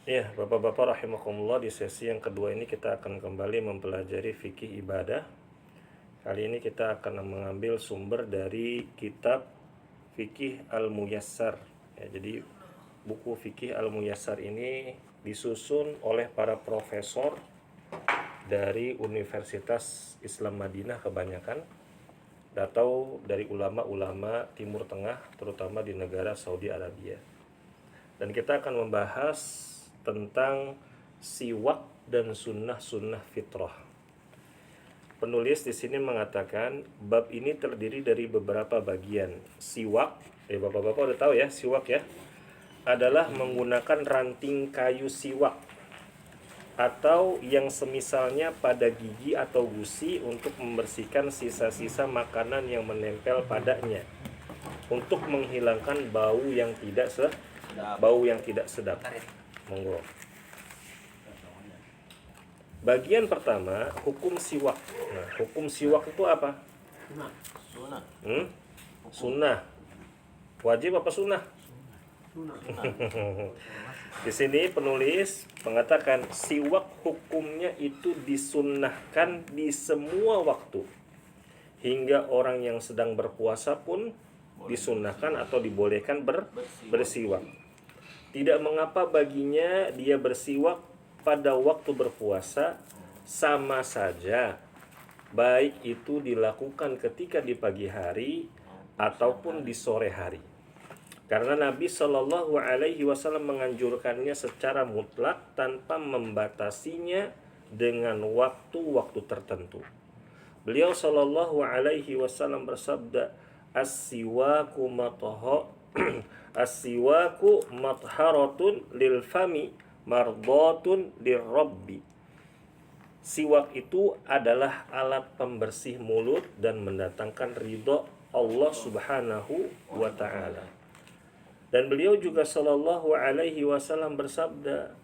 Ya, Bapak-bapak rahimakumullah, di sesi yang kedua ini kita akan kembali mempelajari fikih ibadah. Kali ini kita akan mengambil sumber dari kitab Fikih Al-Muyassar. Ya, jadi buku Fikih Al-Muyassar ini disusun oleh para profesor dari Universitas Islam Madinah kebanyakan, atau dari ulama-ulama Timur Tengah, terutama di negara Saudi Arabia. Dan kita akan membahas tentang siwak dan sunnah-sunnah fitrah. Penulis di sini mengatakan bab ini terdiri dari beberapa bagian. Siwak, bapak-bapak udah tahu ya, siwak ya, adalah menggunakan ranting kayu siwak atau yang semisalnya pada gigi atau gusi untuk membersihkan sisa-sisa makanan yang menempel padanya, untuk menghilangkan bau yang tidak sedap. Monggo. Bagian pertama, hukum siwak. Nah, hukum siwak itu apa? Sunnah. Sunnah. Wajib apa sunnah? Di sini penulis mengatakan siwak hukumnya itu disunnahkan di semua waktu. Hingga orang yang sedang berpuasa pun disunnahkan atau dibolehkan bersiwak. Tidak mengapa baginya dia bersiwak pada waktu berpuasa, sama saja, baik itu dilakukan ketika di pagi hari ataupun di sore hari. Karena Nabi Shallallahu Alaihi Wasallam menganjurkannya secara mutlak tanpa membatasinya dengan waktu-waktu tertentu. Beliau Shallallahu Alaihi Wasallam bersabda, as-siwaku as-siwaku matharatun lil fami mardatun lirrabbi. Siwak itu adalah alat pembersih mulut dan mendatangkan ridho Allah Subhanahu wa taala. Dan beliau juga sallallahu alaihi wasallam bersabda,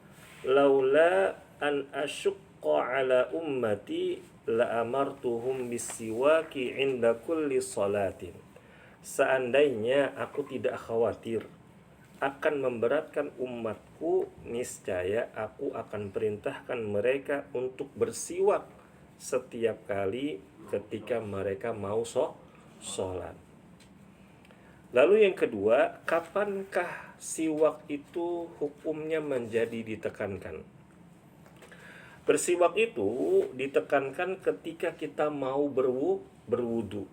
laula an asyqa ala ummati la amartuhum bisiwaki inda kulli salatin. Seandainya aku tidak khawatir akan memberatkan umatku, niscaya aku akan perintahkan mereka untuk bersiwak setiap kali ketika mereka mau sholat. Lalu yang kedua, kapankah siwak itu hukumnya menjadi ditekankan? Bersiwak itu ditekankan ketika kita mau berwudu.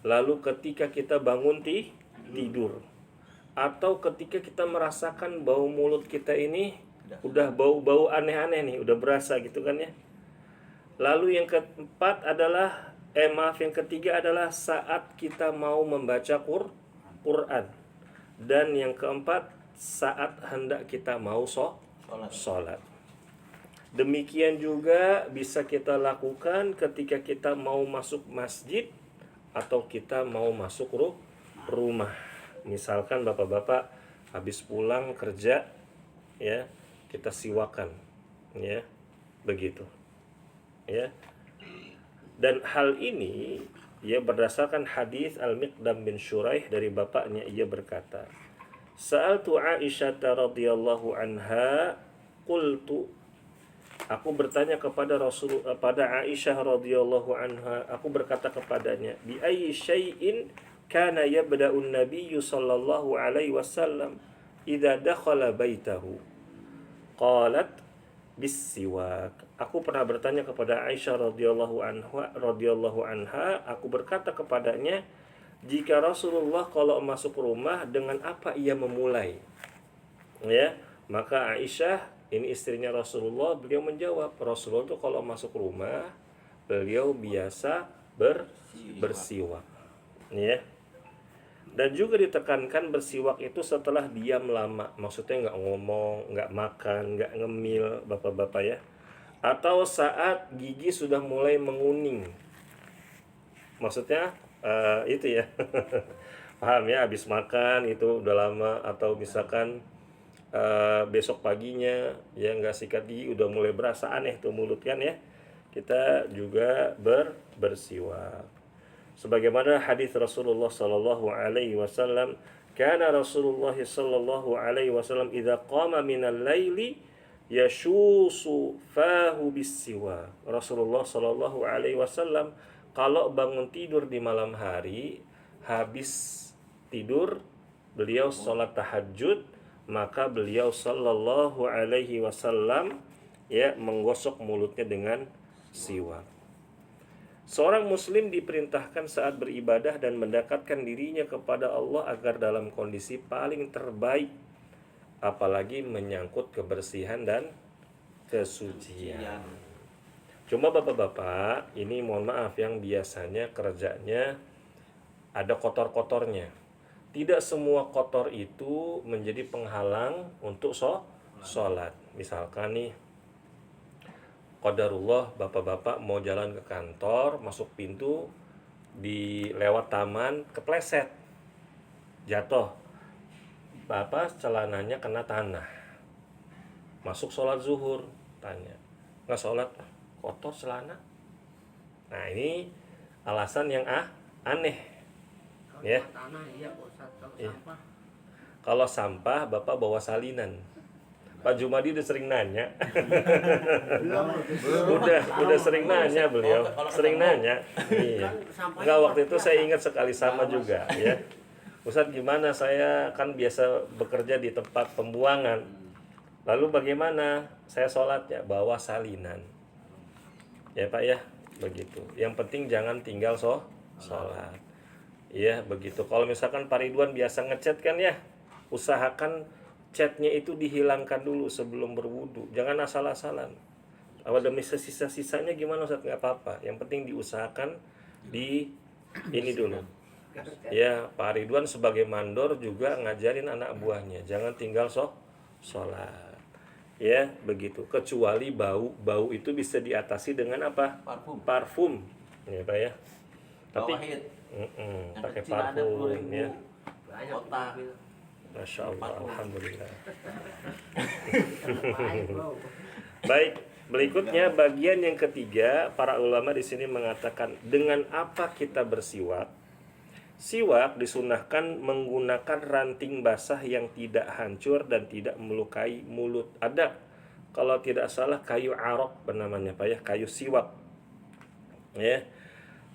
Lalu ketika kita bangun tidur. Atau ketika kita merasakan bau mulut kita ini udah bau-bau aneh-aneh nih, udah berasa gitu kan ya. Lalu yang keempat adalah yang ketiga adalah saat kita mau membaca Quran. Dan yang keempat saat hendak kita mau sholat. Demikian juga bisa kita lakukan ketika kita mau masuk masjid atau kita mau masuk rumah. Misalkan bapak-bapak habis pulang kerja, ya, kita siwakan, ya, begitu, ya. Dan hal ini ya berdasarkan hadis Al-Miqdam bin Syuraih dari bapaknya, ia berkata, Sa'altu Aisyah radhiyallahu anha, qultu, aku bertanya kepada pada Aisyah radhiyallahu anha, aku berkata kepadanya, bi ayyi syai'in kana yabda'un nabiyyu sallallahu alaihi wasallam idza dakhala baitahu. Qalat bis-siwak. Aku pernah bertanya kepada Aisyah radhiyallahu anha, aku berkata kepadanya, jika Rasulullah kalau masuk rumah dengan apa ia memulai? Ya, maka Aisyah, ini istrinya Rasulullah, beliau menjawab, Rasulullah itu kalau masuk rumah beliau biasa bersiwak. Ya. Dan juga ditekankan bersiwak itu setelah diam lama. Maksudnya nggak ngomong, nggak makan, nggak ngemil, bapak-bapak ya. Atau saat gigi sudah mulai menguning. Maksudnya itu ya. Paham ya, habis makan itu udah lama. Atau misalkan besok paginya ya nggak sikat gigi, udah mulai berasa aneh tuh mulut kan ya. Kita juga bersiwak. Sebagaimana hadis Rasulullah sallallahu alaihi wasallam, Kana Rasulullah sallallahu alaihi wasallam idza qama minal laili yashusu fahu bisiwa. Rasulullah sallallahu alaihi wasallam kalau bangun tidur di malam hari, habis tidur beliau sholat tahajud, maka beliau sallallahu alaihi wasallam ya menggosok mulutnya dengan siwak. Seorang muslim diperintahkan saat beribadah dan mendekatkan dirinya kepada Allah agar dalam kondisi paling terbaik, apalagi menyangkut kebersihan dan kesucian. Cuma bapak-bapak, ini mohon maaf yang biasanya kerjanya ada kotor-kotornya. Tidak semua kotor itu menjadi penghalang untuk sholat. Misalkan nih, qadarullah bapak-bapak mau jalan ke kantor, masuk pintu, di lewat taman, kepleset, jatuh. Bapak celananya kena tanah. Masuk sholat zuhur, tanya, nggak sholat, kotor celana. Nah ini alasan yang aneh. Ya. Tanah iya Ustaz, kalau Iya. sampah. Kalau sampah bapak bawa salinan. Pak Jumadi udah sering nanya. udah sering nanya beliau. Sering nanya. Iya. Enggak, waktu itu saya ingat sekali sama juga ya. Ustadz gimana, saya kan biasa bekerja di tempat pembuangan. Lalu bagaimana saya sholatnya? Bawa salinan. Ya Pak ya, begitu. Yang penting jangan tinggal sholat. Iya begitu. Kalau misalkan Pak Ridwan biasa ngechat kan ya, usahakan chatnya itu dihilangkan dulu sebelum berwudu. Jangan asal-asalan. Kalau ada sisa-sisanya gimana Ustaz? Nggak apa-apa. Yang penting diusahakan di ini dulu. Ya Pak Ridwan sebagai mandor juga ngajarin anak buahnya jangan tinggal sholat. Ya begitu. Kecuali bau itu bisa diatasi dengan apa? Parfum. Ya Pak ya. Tapi pakai parfum ya. Banyak Otak. Masya Allah, alhamdulillah. Baik, bro. Baik, berikutnya bagian yang ketiga, para ulama di sini mengatakan dengan apa kita bersiwak? Siwak disunahkan menggunakan ranting basah yang tidak hancur dan tidak melukai mulut. Ada, kalau tidak salah kayu arok namanya Pak ya, kayu siwak. Ya.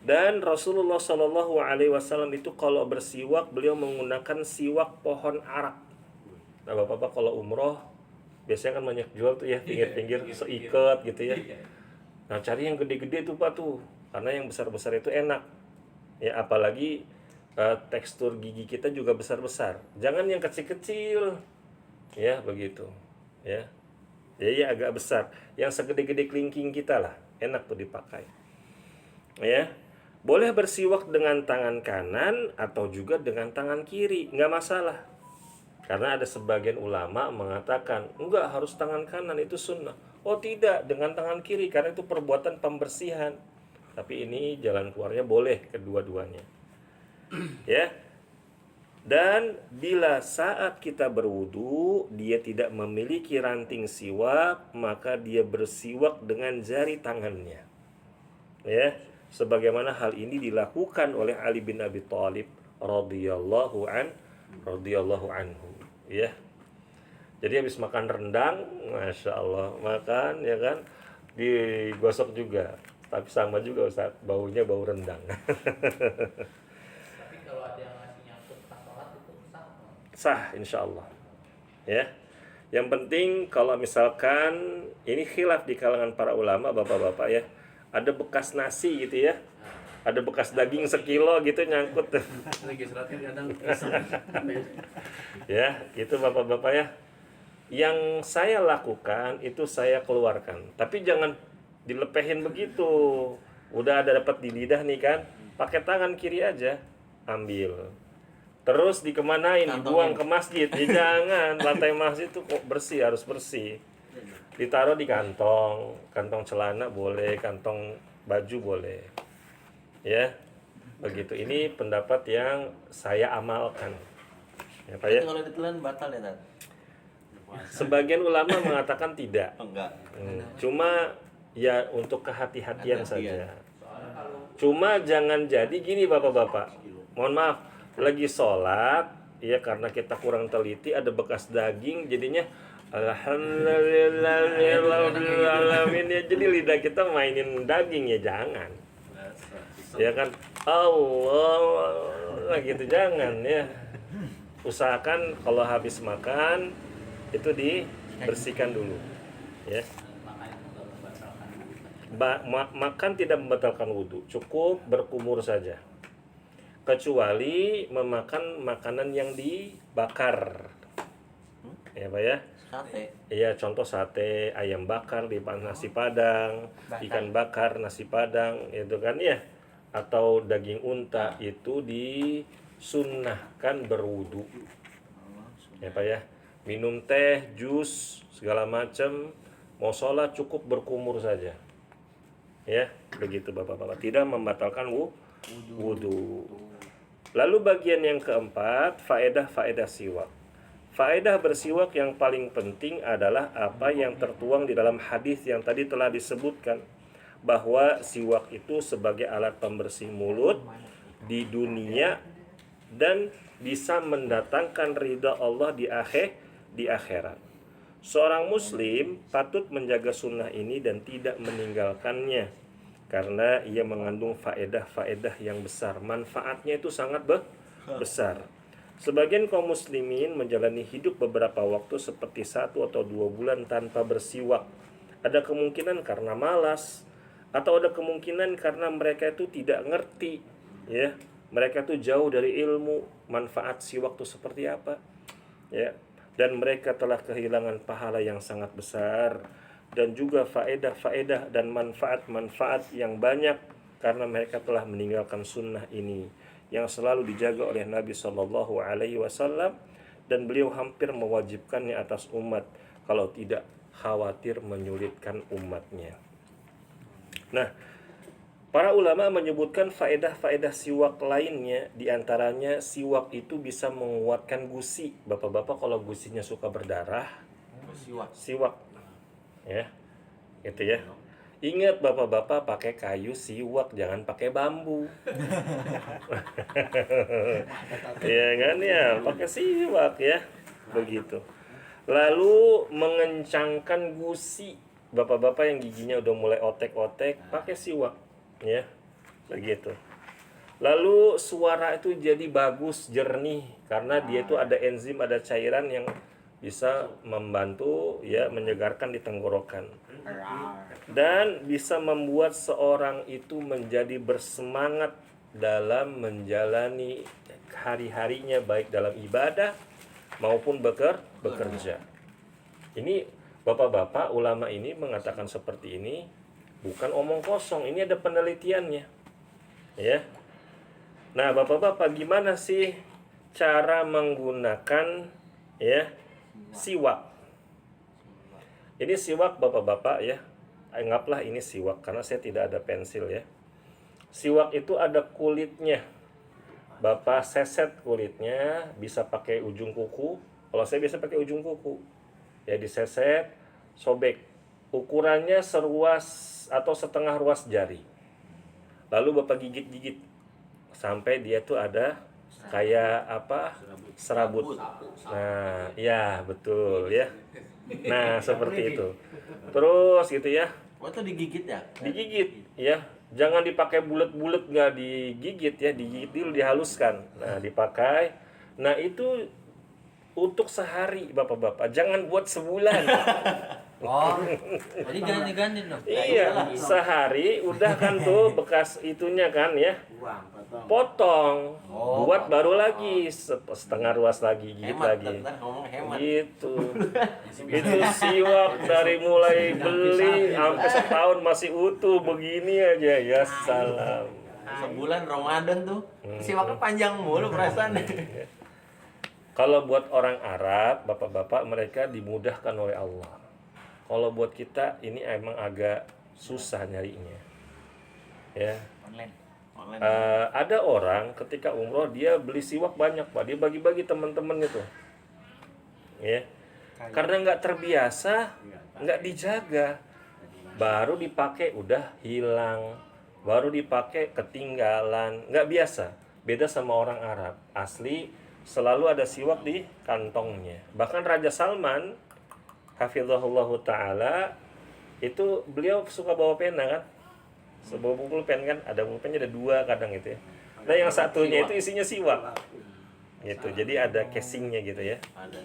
Dan Rasulullah Shallallahu Alaihi Wasallam itu kalau bersiwak beliau menggunakan siwak pohon arak. Nah bapak-bapak kalau umroh biasanya kan banyak jual tuh ya pinggir-pinggir seikat gitu ya. Nah cari yang gede-gede tuh Pak tuh, karena yang besar-besar itu enak. Ya apalagi tekstur gigi kita juga besar-besar. Jangan yang kecil-kecil. Ya begitu. Ya. Jadi agak besar. Yang segede-gede kelingking kita lah, enak tuh dipakai. Ya. Boleh bersiwak dengan tangan kanan atau juga dengan tangan kiri, nggak masalah. Karena ada sebagian ulama mengatakan, enggak harus tangan kanan, itu sunnah. Oh tidak, dengan tangan kiri, karena itu perbuatan pembersihan. Tapi ini jalan keluarnya boleh kedua-duanya. Ya. Dan bila saat kita berwudu, dia tidak memiliki ranting siwak, maka dia bersiwak dengan jari tangannya. Ya. Sebagaimana hal ini dilakukan oleh Ali bin Abi Thalib radhiyallahu anhu ya. Jadi habis makan rendang, masya Allah, makan ya kan, digosok juga. Tapi sama juga Ustaz, baunya bau rendang. Tapi kalau ada yang masih nyangkut pas sholat itu sah. Sah insya Allah. Ya. Yang penting kalau misalkan ini khilaf di kalangan para ulama bapak-bapak ya. Ada bekas nasi gitu ya, ada bekas daging sekilo gitu nyangkut. Lagi seratnya kadang Ya, itu bapak-bapak ya. Yang saya lakukan itu saya keluarkan. Tapi jangan dilepehin begitu. Udah ada dapat di lidah nih kan, pakai tangan kiri aja, ambil. Terus dikemanain? Dibuang ke masjid. Ya, jangan, lantai masjid itu kok bersih, harus bersih. Ditaruh di kantong celana boleh, kantong baju boleh. Ya. Begitu. Ini pendapat yang saya amalkan. Ya, Pak ya. Kalau ditelan batal ya, Tat? Sebagian ulama mengatakan tidak. Enggak. Cuma ya untuk kehati-hatian Hati-hatian. saja. Cuma jangan jadi gini bapak-bapak. Mohon maaf, lagi sholat ya karena kita kurang teliti ada bekas daging jadinya alhamdulillahirobbilalamin ya, jadi lidah kita mainin daging ya jangan. Ya kan Allah gitu jangan ya. Usahakan kalau habis makan itu dibersihkan dulu ya. Makan tidak membatalkan wudhu, cukup berkumur saja. Kecuali memakan makanan yang dibakar. Ya Pak ya. Sate. Iya, contoh sate, ayam bakar di nasi padang, ikan bakar nasi padang, itu kan ya. Atau daging unta itu disunnahkan berwudu. Ya Pak ya. Minum teh, jus, segala macam, mau sholat cukup berkumur saja. Ya, begitu Bapak-bapak. Tidak membatalkan wudu. Lalu bagian yang keempat, faedah-faedah siwak. Faedah bersiwak yang paling penting adalah apa yang tertuang di dalam hadis yang tadi telah disebutkan, bahwa siwak itu sebagai alat pembersih mulut di dunia dan bisa mendatangkan ridha Allah di akhirat. Seorang muslim patut menjaga sunnah ini dan tidak meninggalkannya karena ia mengandung faedah-faedah yang besar. Manfaatnya itu sangat besar. Sebagian kaum muslimin menjalani hidup beberapa waktu seperti 1 atau 2 bulan tanpa bersiwak. Ada kemungkinan karena malas, atau ada kemungkinan karena mereka itu tidak ngerti, ya. Mereka itu jauh dari ilmu manfaat siwak itu seperti apa, ya. Dan mereka telah kehilangan pahala yang sangat besar dan juga faedah-faedah dan manfaat-manfaat yang banyak karena mereka telah meninggalkan sunnah ini yang selalu dijaga oleh Nabi Shallallahu Alaihi Wasallam, dan beliau hampir mewajibkannya atas umat kalau tidak khawatir menyulitkan umatnya. Nah, para ulama menyebutkan faedah-faedah siwak lainnya, diantaranya siwak itu bisa menguatkan gusi. Bapak-bapak kalau gusinya suka berdarah, siwak, ya, gitu ya. Ingat bapak-bapak pakai kayu siwak, jangan pakai bambu. Ya kan ya, pakai siwak ya, begitu. Lalu mengencangkan gusi, bapak-bapak yang giginya udah mulai otek-otek, pakai siwak, ya, begitu. Lalu suara itu jadi bagus, jernih, karena dia itu ada enzim, ada cairan yang bisa membantu ya menyegarkan di tenggorokan. Dan bisa membuat seorang itu menjadi bersemangat dalam menjalani hari-harinya, baik dalam ibadah maupun bekerja. Ini bapak-bapak ulama ini mengatakan seperti ini bukan omong kosong, ini ada penelitiannya, ya. Nah, bapak-bapak gimana sih cara menggunakan ya siwak? Ini siwak bapak-bapak ya. Anggaplah ini siwak karena saya tidak ada pensil ya. Siwak itu ada kulitnya. Bapak seset kulitnya, bisa pakai ujung kuku. Kalau saya biasa pakai ujung kuku. Ya diseset, sobek. Ukurannya seruas atau setengah ruas jari. Lalu Bapak gigit-gigit sampai dia tuh ada kayak apa? Serabut. Nah, ya betul ya. Nah, seperti itu. Terus gitu ya. Oh, itu digigit ya? Digigit ya. Jangan dipakai bulat-bulat, nggak digigit ya, digigit dulu, dihaluskan. Nah, dipakai. Nah, itu untuk sehari, Bapak-bapak. Jangan buat sebulan. Oh, jadi jangan diganti dong. Iya, sehari udah kan tuh bekas itunya kan ya. Potong. Buat baru lagi setengah ruas lagi, gigit Hemat, lagi. ngomong hemat. Gitu. Itu siwak dari mulai beli sampai setahun masih utuh begini aja, ya salam. Sebulan Ramadan tuh siwaknya panjang mulu perasaan. Kalau buat orang Arab, bapak-bapak, mereka dimudahkan oleh Allah. Kalau buat kita ini emang agak susah nyarinya. Ya. Online. Ada orang ketika umroh dia beli siwak banyak, Pak. Dia bagi-bagi teman-teman itu. Ya. Karena nggak terbiasa, nggak dijaga. Baru dipakai udah hilang. Baru dipakai ketinggalan. Nggak biasa. Beda sama orang Arab. Asli selalu ada siwak di kantongnya. Bahkan Raja Salman hafizahullahu taala itu beliau suka bawa pena kan, sebawa pulpen kan, ada pulpennya ada 2 kadang itu ya. Nah yang satunya itu isinya siwak gitu, jadi ada casingnya gitu ya. Ada.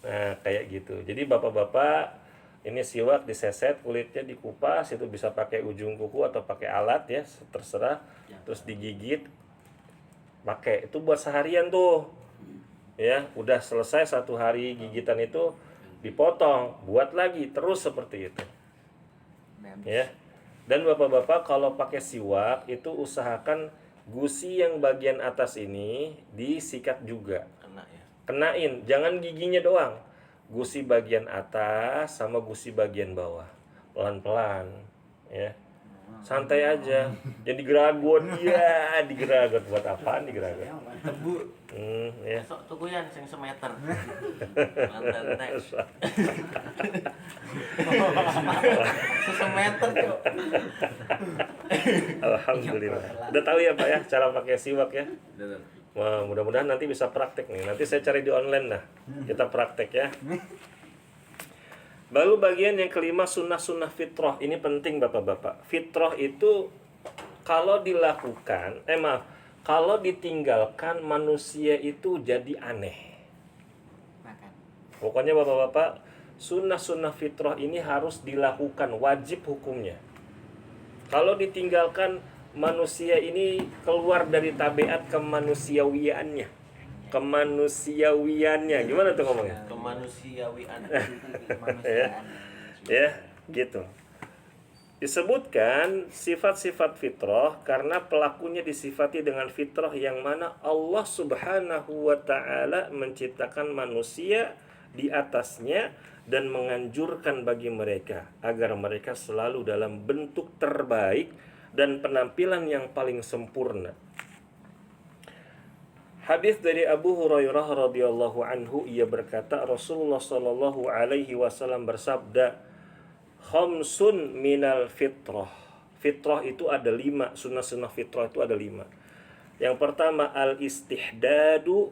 Nah kayak gitu. Jadi bapak-bapak ini siwak diseset, kulitnya dikupas, itu bisa pakai ujung kuku atau pakai alat ya, terserah. Terus digigit, pakai itu buat seharian tuh. Ya, udah selesai 1 hari gigitan itu dipotong, buat lagi terus seperti itu. Ya. Dan bapak-bapak kalau pakai siwak itu usahakan gusi yang bagian atas ini disikat juga. Kena ya. Kenain, jangan giginya doang. Gusi bagian atas sama gusi bagian bawah. Pelan-pelan, ya. Santai aja. Jadi digeragot, ya, digeragot buat apaan digeragot? Tebu. Ya. Sok tukuyan sing semeter. Mantan teks. Semeter tuh. Alhamdulillah. Udah tahu ya Pak ya cara pakai siwak ya? Wah, mudah-mudahan nanti bisa praktek nih. Nanti saya cari di online lah. Kita praktek ya. Lalu bagian yang kelima sunnah-sunnah fitrah. Ini penting Bapak-bapak. Fitrah itu kalau dilakukan, kalau ditinggalkan manusia itu jadi aneh. Pokoknya Bapak-bapak, sunnah-sunnah fitrah ini harus dilakukan, wajib hukumnya. Kalau ditinggalkan, manusia ini keluar dari tabiat kemanusiawiannya. Gimana tuh ngomongnya? Kemanusiawian. Ya, gitu. Disebutkan sifat-sifat fitrah karena pelakunya disifati dengan fitrah yang mana Allah Subhanahu wa taala menciptakan manusia di atasnya dan menganjurkan bagi mereka agar mereka selalu dalam bentuk terbaik dan penampilan yang paling sempurna. Hadis dari Abu Hurairah radhiyallahu anhu, ia berkata Rasulullah sallallahu alaihi wasallam bersabda, "Khamsun minal fitrah." Fitrah itu ada 5, sunnah-sunnah fitrah itu ada 5. Yang pertama al-istihdadu,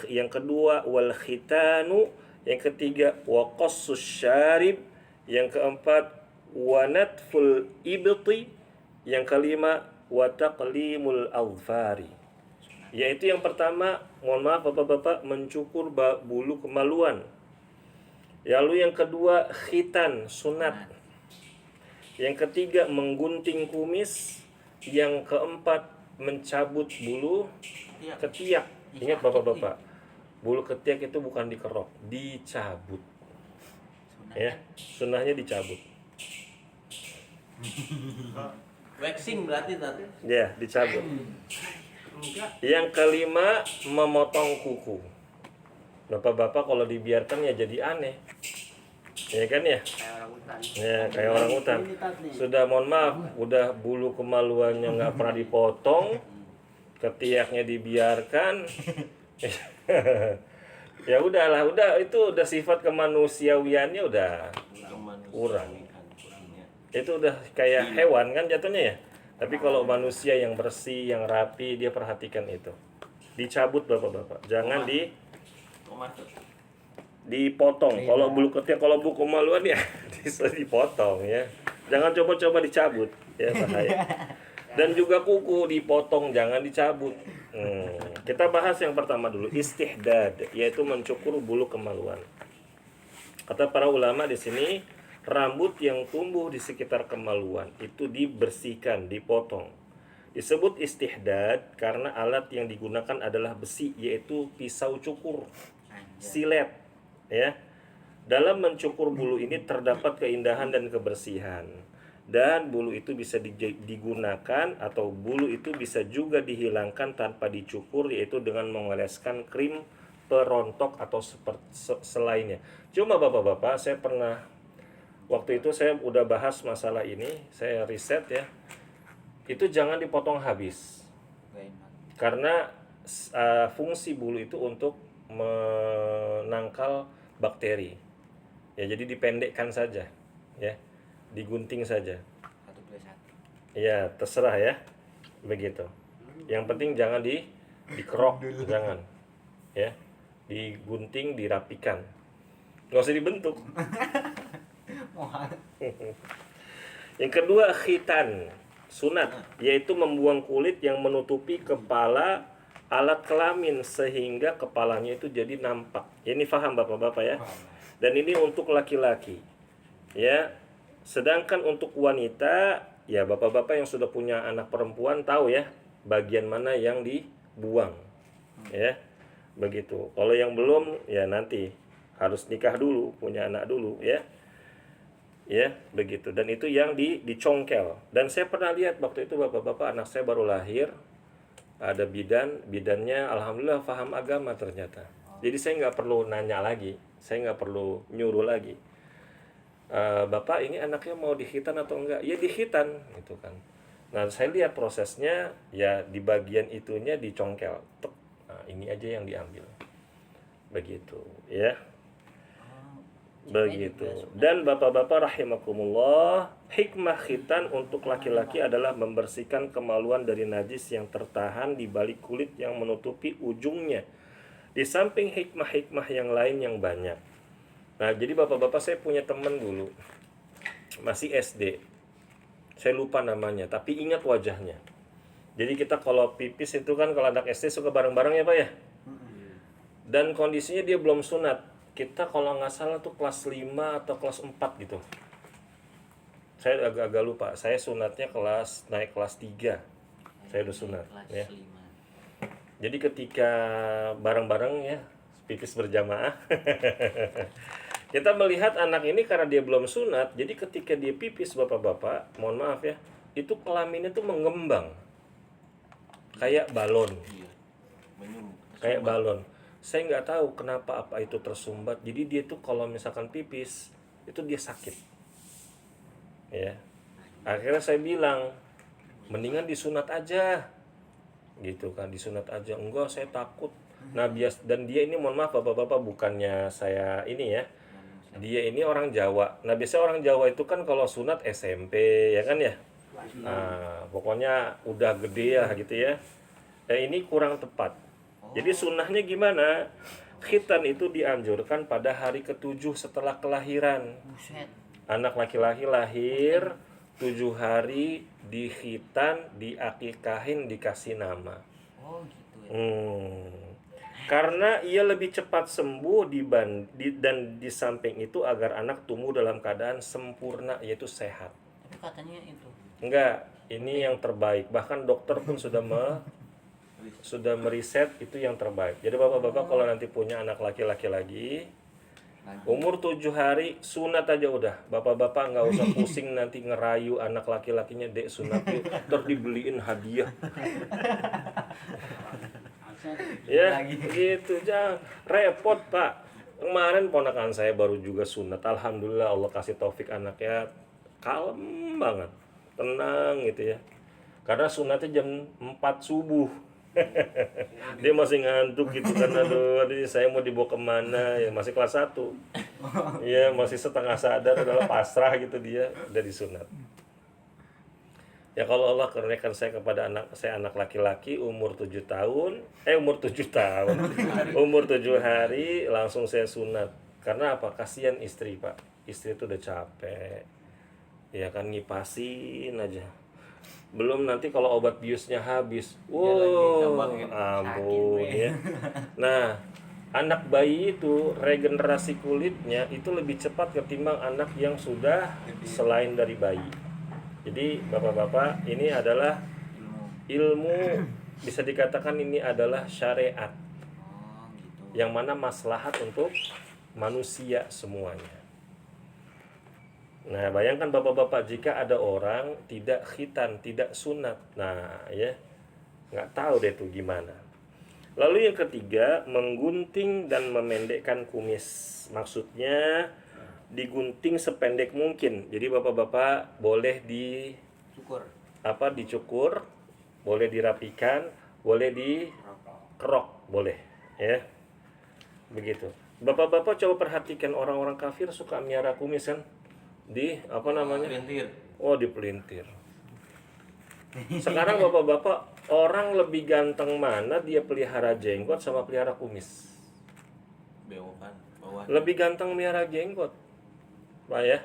yang kedua wal khitanu, yang ketiga wa qassus syarib, yang keempat wa natful ibti, yang kelima wa taqlimul azfari. Yaitu yang pertama, mohon maaf Bapak-bapak, mencukur bulu kemaluan. Lalu yang kedua khitan, sunat. Yang ketiga menggunting kumis. Yang keempat mencabut bulu ketiak. Ingat Bapak-bapak, bulu ketiak itu bukan dikerok, dicabut. Ya, sunnahnya dicabut. Waxing berarti tadi. Ya, dicabut. Yang kelima memotong kuku. Bapak-bapak kalau dibiarkan ya jadi aneh. Ya kan ya? Ya kayak orang hutan. Sudah mohon maaf, udah bulu kemaluannya nggak pernah dipotong, ketiaknya dibiarkan. Ya udahlah, itu udah sifat kemanusiawiannya udah kurang. Itu udah kayak hewan kan jatuhnya ya. Tapi kalau manusia yang bersih, yang rapi, dia perhatikan itu. Dicabut Bapak-bapak. Jangan dipotong. Kalau bulu ketiak, kalau bulu kemaluan ya dipotong ya. Jangan coba-coba dicabut ya, bahaya. Dan juga kuku dipotong, jangan dicabut. Kita bahas yang pertama dulu, istihdad, yaitu mencukur bulu kemaluan. Kata para ulama di sini, rambut yang tumbuh di sekitar kemaluan itu dibersihkan, dipotong. Disebut istihdad karena alat yang digunakan adalah besi, yaitu pisau cukur, silet. Ya, dalam mencukur bulu ini terdapat keindahan dan kebersihan. Dan bulu itu bisa digunakan atau bulu itu bisa juga dihilangkan tanpa dicukur, yaitu dengan mengoleskan krim perontok atau selainnya. Cuma Bapak-bapak, saya pernah waktu itu saya udah bahas masalah ini, saya riset ya. Itu jangan dipotong habis. Karena fungsi bulu itu untuk menangkal bakteri. Ya, jadi dipendekkan saja, ya. Digunting saja. Ya, terserah ya. Begitu. Yang penting jangan dikerok, jangan. ya, digunting, dirapikan, nggak usah dibentuk. Yang kedua khitan, sunat, yaitu membuang kulit yang menutupi kepala alat kelamin sehingga kepalanya itu jadi nampak. Ini paham bapak-bapak ya. Dan ini untuk laki-laki, ya. Sedangkan untuk wanita, ya bapak-bapak yang sudah punya anak perempuan tahu ya bagian mana yang dibuang, ya. Begitu. Kalau yang belum, ya nanti harus nikah dulu, punya anak dulu, ya. Ya, begitu. Dan itu yang dicongkel. Dan saya pernah lihat waktu itu bapak-bapak, anak saya baru lahir, ada bidannya alhamdulillah paham agama ternyata. Jadi saya nggak perlu nanya lagi, saya nggak perlu nyuruh lagi. Bapak ini anaknya mau dikhitan atau enggak? Ya dikhitan gitu kan. Nah saya lihat prosesnya, ya di bagian itunya dicongkel. Nah, ini aja yang diambil. Begitu, ya. Begitu. Dan bapak-bapak rahimakumullah, hikmah khitan untuk laki-laki adalah membersihkan kemaluan dari najis yang tertahan di balik kulit yang menutupi ujungnya, di samping hikmah-hikmah yang lain yang banyak. Nah jadi bapak-bapak, saya punya teman dulu masih SD, saya lupa namanya tapi ingat wajahnya. Jadi kita kalau pipis itu kan kalau anak SD suka bareng-bareng ya Pak ya. Dan kondisinya dia belum sunat. Kita kalau nggak salah tuh kelas 5 atau kelas 4 gitu. Saya agak-agak lupa. Saya sunatnya naik kelas 3. Saya udah sunat ya. Jadi ketika bareng-bareng ya pipis berjamaah kita melihat anak ini karena dia belum sunat, jadi ketika dia pipis bapak-bapak, mohon maaf ya, itu kelaminnya tuh mengembang kayak balon. Kayak balon. Saya nggak tahu kenapa apa itu tersumbat. Jadi dia tuh kalau misalkan pipis itu dia sakit. Ya. Akhirnya saya bilang, mendingan disunat aja. Gitu kan, disunat aja. Enggak, saya takut. Nah, dan dia ini mohon maaf bapak-bapak, bukannya saya ini ya. Dia ini orang Jawa. Nah, biasanya orang Jawa itu kan kalau sunat SMP ya kan ya. Nah, pokoknya udah gede ya gitu ya. Ini kurang tepat. Jadi sunnahnya gimana? Khitan itu dianjurkan pada hari ke-7 setelah kelahiran. Anak laki-laki lahir 7 hari dikhitan, diakikahin, dikasih nama. Oh gitu ya. Karena ia lebih cepat sembuh dan di samping itu agar anak tumbuh dalam keadaan sempurna, yaitu sehat. Tapi katanya itu. Enggak, ini yang terbaik. Bahkan dokter pun sudah meriset itu yang terbaik. Jadi bapak-bapak kalau nanti punya anak laki-laki lagi, umur 7 hari sunat aja udah. Bapak-bapak nggak usah pusing nanti ngerayu anak laki-lakinya, dek sunat yuk, ntar dibeliin hadiah. Ya gitu, jangan repot Pak. Kemarin ponakan saya baru juga sunat, alhamdulillah Allah kasih taufik, anaknya kalem banget, tenang gitu ya. Karena sunatnya jam 4 subuh. Dia masih ngantuk gitu kan, aduh saya mau dibawa kemana ya, masih kelas 1 ya, masih setengah sadar, adalah pasrah gitu, dia udah disunat ya. Kalau Allah karuniakan saya kepada anak laki-laki umur 7 tahun umur 7 hari langsung saya sunat. Karena apa? Kasihan istri Pak, istri itu udah capek ya kan, ngipasin aja. Belum nanti kalau obat biusnya habis, ampun ya. Nah, anak bayi itu regenerasi kulitnya itu lebih cepat ketimbang anak yang sudah selain dari bayi. Jadi bapak-bapak, ini adalah ilmu, bisa dikatakan ini adalah syariat, yang mana maslahat untuk manusia semuanya. Nah, bayangkan bapak-bapak jika ada orang tidak khitan, tidak sunat. Nah, ya, nggak tahu deh tuh gimana. Lalu yang ketiga, menggunting dan memendekkan kumis. Maksudnya digunting sependek mungkin. Jadi bapak-bapak boleh dicukur, boleh dirapikan, boleh dikerok, boleh, ya. Begitu. Bapak-bapak coba perhatikan, orang-orang kafir suka miara kumis kan? Dipelintir. Sekarang bapak-bapak, orang lebih ganteng mana dia pelihara jenggot sama pelihara kumis? Bewokan bawah. Lebih ganteng melihara jenggot, Pak ya.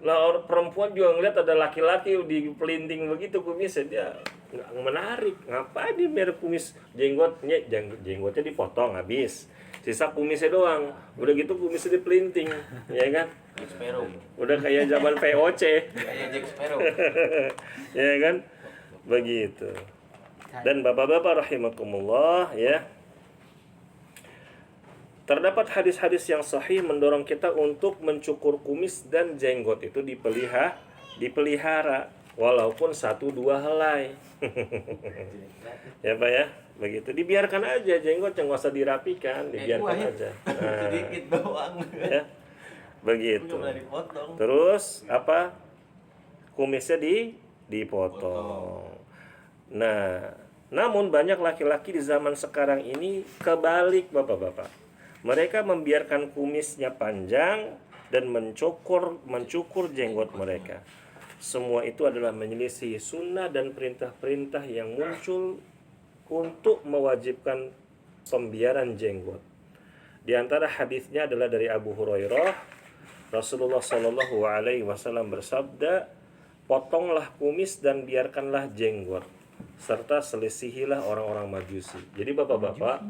Lah perempuan juga ngeliat ada laki-laki di pelinting begitu kumisnya, dia nggak menarik. Ngapain dia melihara kumis? Jenggotnya dipotong habis, sisa kumisnya doang. Udah gitu kumisnya dipelinting, ya kan? Jack Sparrow. Udah kayak zaman VOC. Kayak Jack Sparrow. Ya kan? Begitu. Dan bapak-bapak rahimakumullah ya. Terdapat hadis-hadis yang sahih mendorong kita untuk mencukur kumis dan jenggot itu dipelihara walaupun 1-2 helai. Ya Pak ya, begitu. Dibiarkan aja jenggotnya, nggak usah dirapikan, dibiarkan aja. Nah, Sedikit doang. ya. Begitu. Nggak boleh dipotong. Terus apa? Kumisnya dipotong. Nah, namun banyak laki-laki di zaman sekarang ini kebalik bapak-bapak. Mereka membiarkan kumisnya panjang dan mencukur jenggot mereka. Semua itu adalah menyelisih sunnah dan perintah-perintah yang muncul untuk mewajibkan pembiaran jenggot. Di antara hadisnya adalah dari Abu Hurairah, Rasulullah Shallallahu Alaihi Wasallam bersabda, potonglah kumis dan biarkanlah jenggot, serta selisihilah orang-orang Majusi. Jadi bapak-bapak,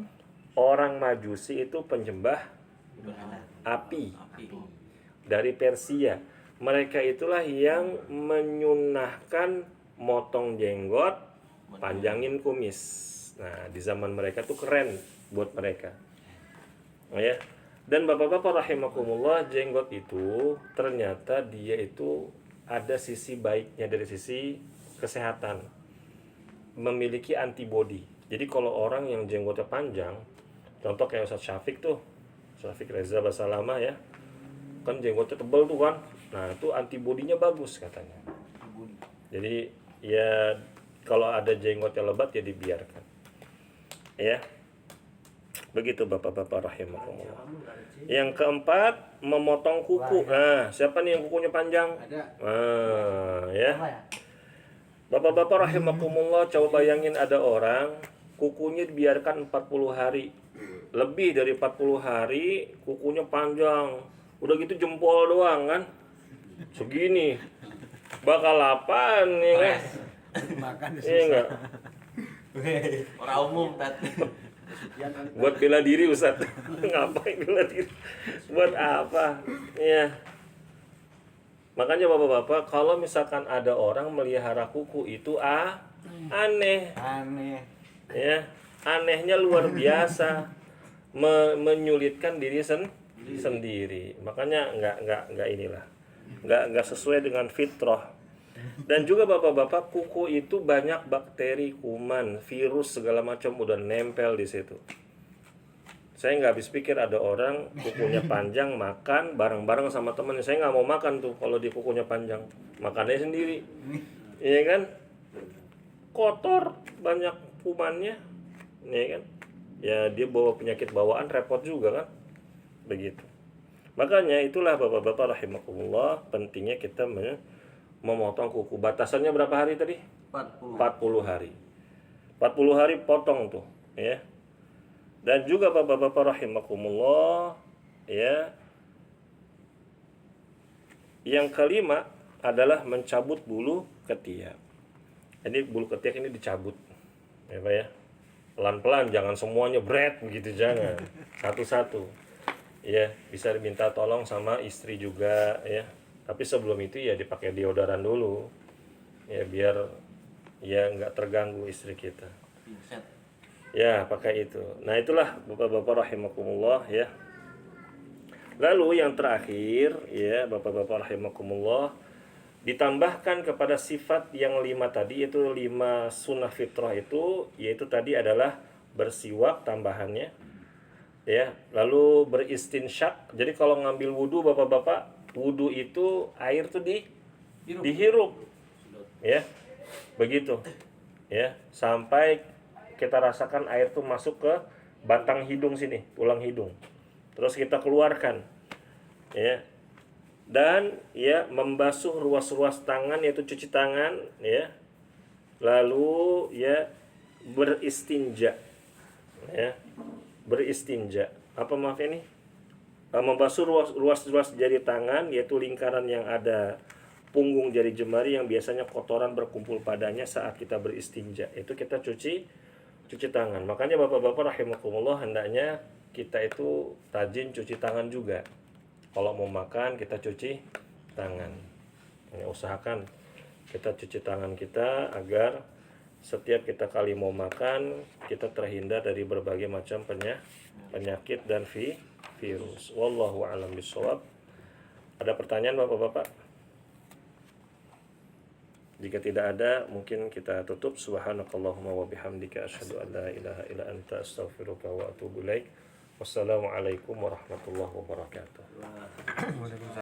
orang Majusi itu penyembah api dari Persia. Mereka itulah yang menyunahkan motong jenggot, panjangin kumis. Nah, di zaman mereka tuh keren buat mereka. Oh ya. Dan bapak-bapak rahimakumullah, jenggot itu ternyata dia itu ada sisi baiknya dari sisi kesehatan. Memiliki antibodi. Jadi kalau orang yang jenggotnya panjang, contoh kayak Ustaz Syafiq tuh, Syafiq Reza Basalamah ya, kan jenggotnya tebal tuh kan. Nah itu antibodinya bagus katanya. Jadi ya kalau ada jenggotnya lebat ya dibiarkan. Ya. Begitu bapak-bapak rahimakumullah. Yang keempat, memotong kuku. Nah, siapa nih yang kukunya panjang? Nah, ya. Bapak-bapak rahimakumullah, coba bayangin ada orang kukunya dibiarkan 40 hari. Lebih dari 40 hari kukunya panjang. Udah gitu jempol doang kan. Segini. Bakal apaan ya kan? Makan Iya enggak? Orang umum tadi. Buat bela diri Ustaz. Ngapain bela diri? Buat apa? Ya. Makanya bapak-bapak, kalau misalkan ada orang melihara kuku itu aneh. Ya, anehnya luar biasa. Menyulitkan diri sendiri. Makanya enggak inilah. Enggak sesuai dengan fitrah. Dan juga bapak-bapak, kuku itu banyak bakteri, kuman, virus segala macam udah nempel di situ. Saya nggak habis pikir ada orang kukunya panjang makan bareng-bareng sama temennya. Saya nggak mau makan tuh kalau di kukunya panjang, makannya sendiri, iya kan? Kotor, banyak kumannya, iya kan? Ya dia bawa penyakit bawaan, repot juga kan? Begitu. Makanya itulah bapak-bapak rahimakumullah, pentingnya kita memotong kuku. Batasannya berapa hari tadi? 40 hari. 40 hari potong tuh, ya. Dan juga bapak-bapak rahimakumullah, ya. Yang kelima adalah mencabut bulu ketiak. Jadi bulu ketiak ini dicabut. Ya, Pak ya. Pelan-pelan, jangan semuanya bret begitu, jangan. Satu-satu. Ya, bisa diminta tolong sama istri juga, ya. Tapi sebelum itu ya dipakai deodoran dulu, ya biar ya nggak terganggu istri kita. Ya pakai itu. Nah itulah bapak-bapak rahimakumullah ya. Lalu yang terakhir ya bapak-bapak rahimakumullah, ditambahkan kepada sifat yang 5 tadi, yaitu 5 sunnah fitrah itu, yaitu tadi adalah bersiwak tambahannya, ya. Lalu beristinsyak. Jadi kalau ngambil wudhu bapak-bapak, wudhu itu air tuh dihirup, ya, begitu, ya, sampai kita rasakan air tuh masuk ke batang hidung sini, tulang hidung, terus kita keluarkan, ya, dan ya membasuh ruas-ruas tangan, yaitu cuci tangan, ya, lalu ya beristinja, ya beristinja. Apa maaf ini? Membasuh ruas jari tangan, yaitu lingkaran yang ada punggung jari jemari yang biasanya kotoran berkumpul padanya saat kita beristinja. Itu kita cuci tangan. Makanya bapak-bapak rahimakumullah, hendaknya kita itu rajin cuci tangan juga. Kalau mau makan kita cuci tangan. Ya, usahakan kita cuci tangan kita agar setiap kita kali mau makan kita terhindar dari berbagai macam penyakit dan virus. Wallahu a'lam bishawab. Ada pertanyaan bapak-bapak? Jika tidak ada, mungkin kita tutup. Subhanakallahumma wa bihamdika asyhadu an la ilaha illa anta astaghfiruka wa atubu ilaik. Wassalamualaikum warahmatullahi wabarakatuh.